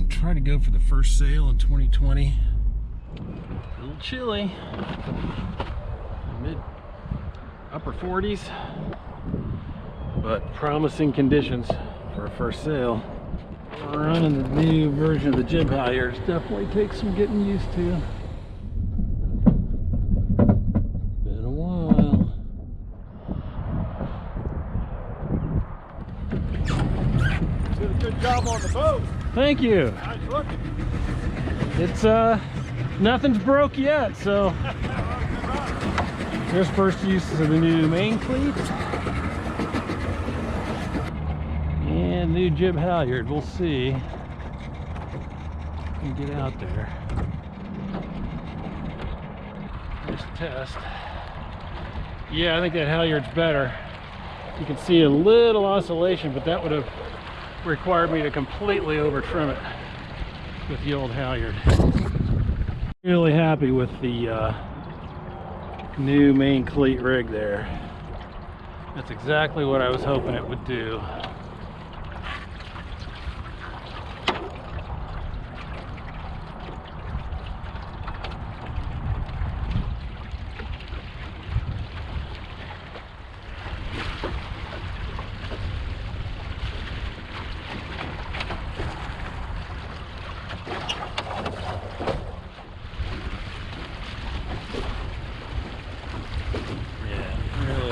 try to go for the first sail in 2020. A little chilly, mid upper 40s, but promising conditions for a first sail. Running the new version of the jib halyards definitely takes some getting used to. Been a while. Did a good job on the boat. Thank you. Nice looking. It's nothing's broke yet, so there's first use of the new main cleat and new jib halyard. We'll see. Can get out there. Just test. Yeah, I think that halyard's better. You can see a little oscillation, but that would have required me to completely over trim it with the old halyard. Really happy with the new main cleat rig there. That's exactly what I was hoping it would do.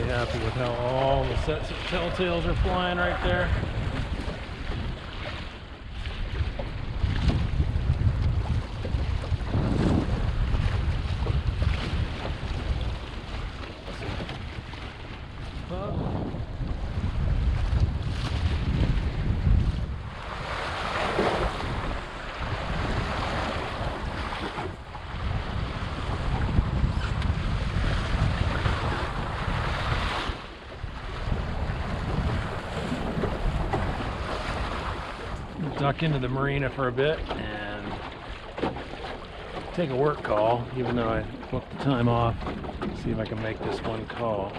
Happy with how all the sets of telltales are flying right there. Duck into the marina for a bit and take a work call, even though I booked the time off. See if I can make this one call.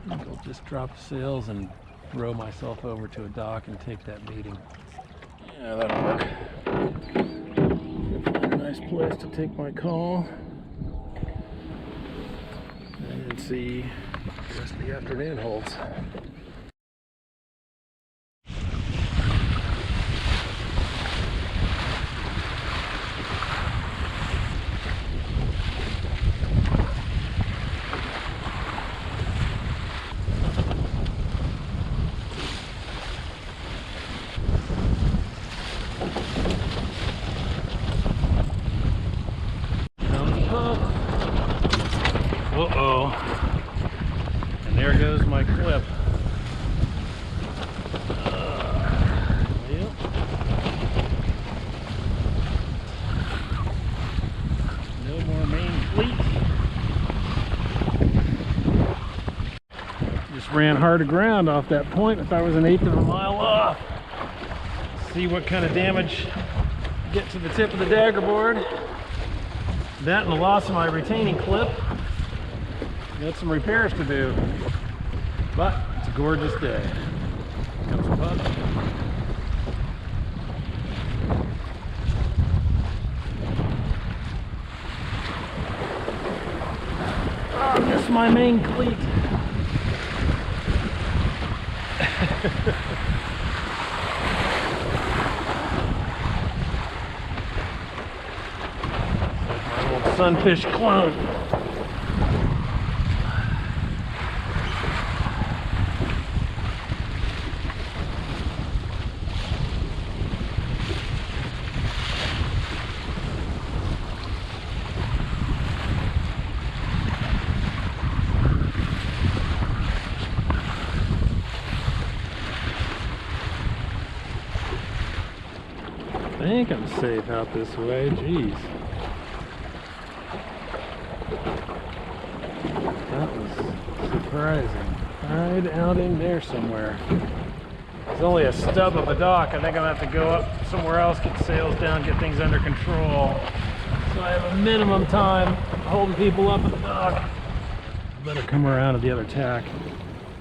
I'll just drop the sails and row myself over to a dock and take that meeting. Yeah, that'll work. Find a nice place to take my call and see what the rest of the afternoon holds. Uh-oh. And there goes my clip. Yep. No more main cleat. Just ran hard aground off that point. I thought I was an 1/8 of a mile off. See what kind of damage get to the tip of the daggerboard. That and the loss of my retaining clip. Got some repairs to do, but it's a gorgeous day. Comes a pup. Oh, just my main cleat. My old sunfish clone. I think I'm safe out this way. Jeez. That was surprising. Right out in there somewhere. It's only a stub of a dock. I think I'm gonna have to go up somewhere else, get the sails down, get things under control. So I have a minimum time holding people up at the dock. Better come around to the other tack.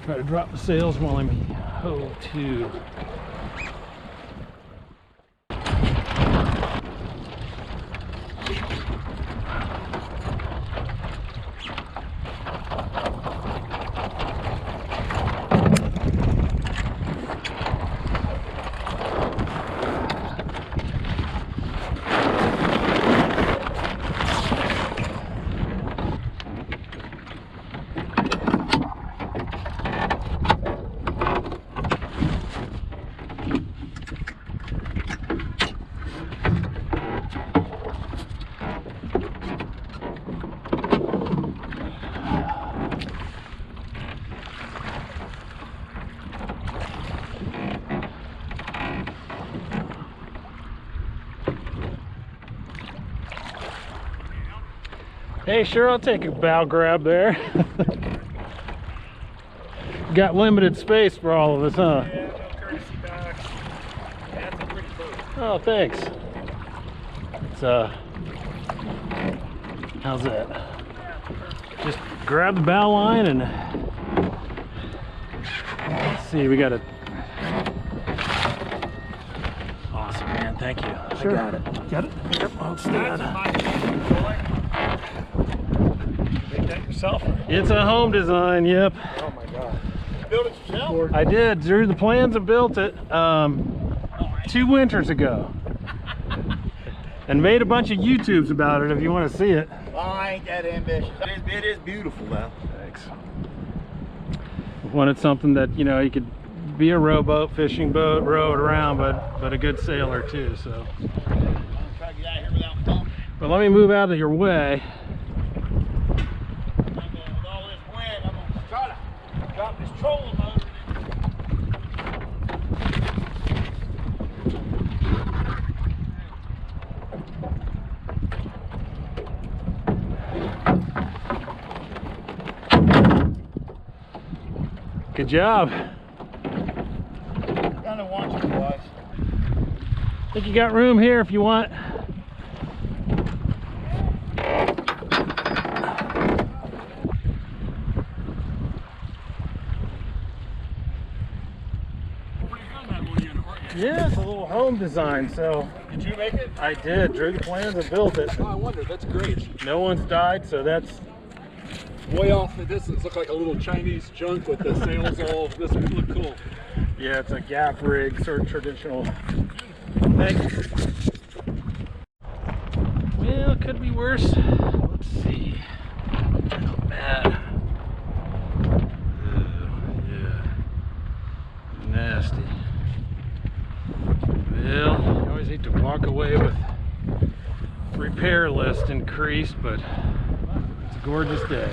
Try to drop the sails while I'm hove to. Hey, sure, I'll take a bow grab there. Got limited space for all of us, huh? Yeah, no courtesy docks. That's a pretty boat. Oh, thanks. It's how's that? Just grab the bow line and let's see. We got it. Awesome, man. Thank you. Sure. I got it. Got it. Yep. I'll stand. Make that yourself? It's a home design. Yep. Oh my god. You built it yourself? I did. Drew the plans and built it 2 winters ago. And made a bunch of YouTubes about it if you want to see it. Oh, I ain't that ambitious. It is beautiful though. Thanks. Wanted something that, you know, you could be a rowboat, fishing boat, row it around, but a good sailor too, so. I'm trying to get out of here without pumping. But let me move out of your way. With all this wind, I'm gonna try to drop this trolling motor. Good job. Kind of want you, boys. I think you got room here if you want. Yeah, it's a little home design, so. Did you make it? I did. Drew the plans and built it. Oh, I wonder. That's great. No one's died, so that's. Way off in the distance, look like a little Chinese junk with the sails all. This would look cool. Yeah, it's a gaff rig, sort of traditional. Thanks. Well, could be worse. Let's see. Not bad. Yeah. Nasty. Well, you always hate to walk away with repair list increased, but it's a gorgeous day.